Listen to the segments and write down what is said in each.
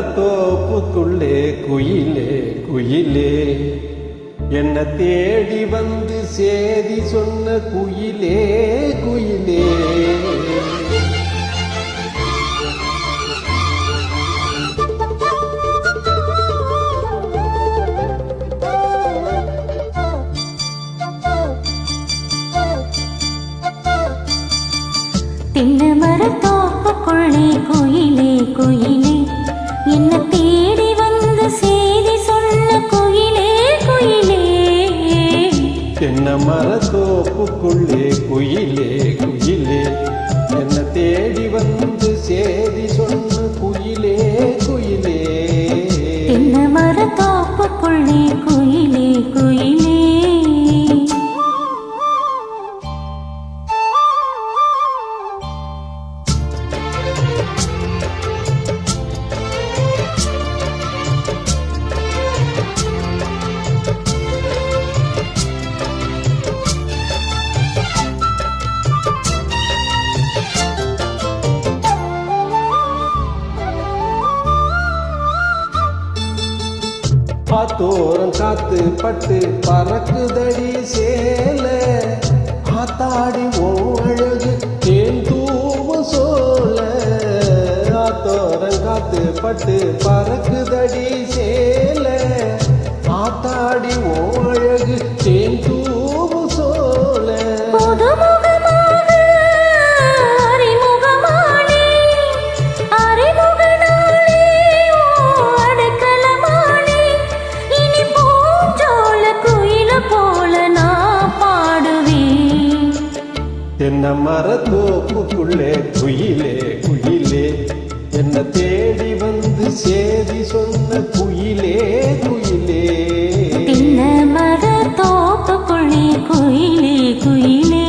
தென்னமரத்தோப்புக்குள்ளே குயிலே குயிலே என்ன தேடி வந்து சேதி சொன்ன குயிலே குயிலே தென்னமரத்தோப்புக்குள்ளே குயிலே குயிலே என்ன தேடி வந்து சேதி சொன்ன குயிலே குயிலே. தென்னமரத்தோப்புக்குள்ளே குயிலே குயிலே என்ன தேடி வந்து சேதி சொன்ன குயிலே குயிலே. தென்னமரத்தோப்புக்குள்ளே குயிலே குயிலே. ஆத்தோரம் காத்து பட்டு பறக்குதடி சேல ஆத்தாடி ஓ அழகு தேன் தூவ சோல. ஆத்தோரம் காத்து பட்டு பறக்குதடி சேல ஆத்தாடி ஓ அழகு தேன் தூவ சோல. தென்னமரத்தோப்புக்குள்ளே குயிலே குயிலே என்ன தேடி வந்து சேதி சொன்ன குயிலே குயிலே. தென்னமரத்தோப்புக்குள்ளே குயிலே குயிலே.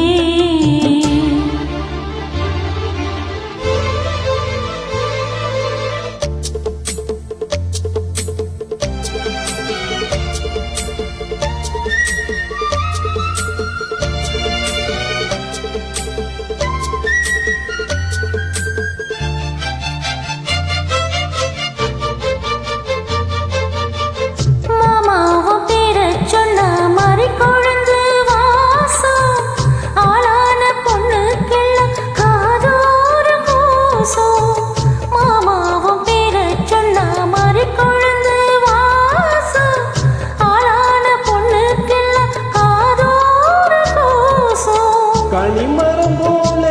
கனிமரம் போல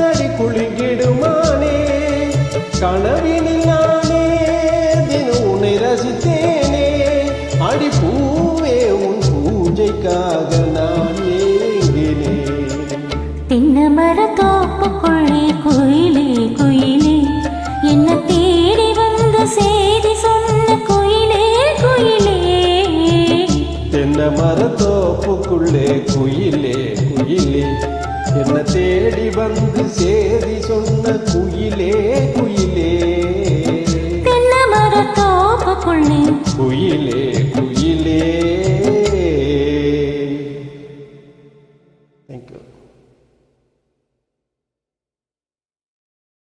அடி குளிங்கிடுமானே கனவினில் நானே தினம் உன்னை ரசித்தேனே. அடி பூவே உன் பூஜைக்காக நான் ஏங்கினேன். தென்னமரத்தோப்புக்குள்ளே குயிலே குயிலே என்ன தேடி வந்து சேதி சொன்ன குயிலே குயிலே. தென்னமரத்தோப்புக்குள்ளே குயிலே குயிலே என்ன தேடி வந்து சேதி சொன்ன குயிலே குயிலே. தென்னமரத்தோப்புக்குள்ளே குயிலே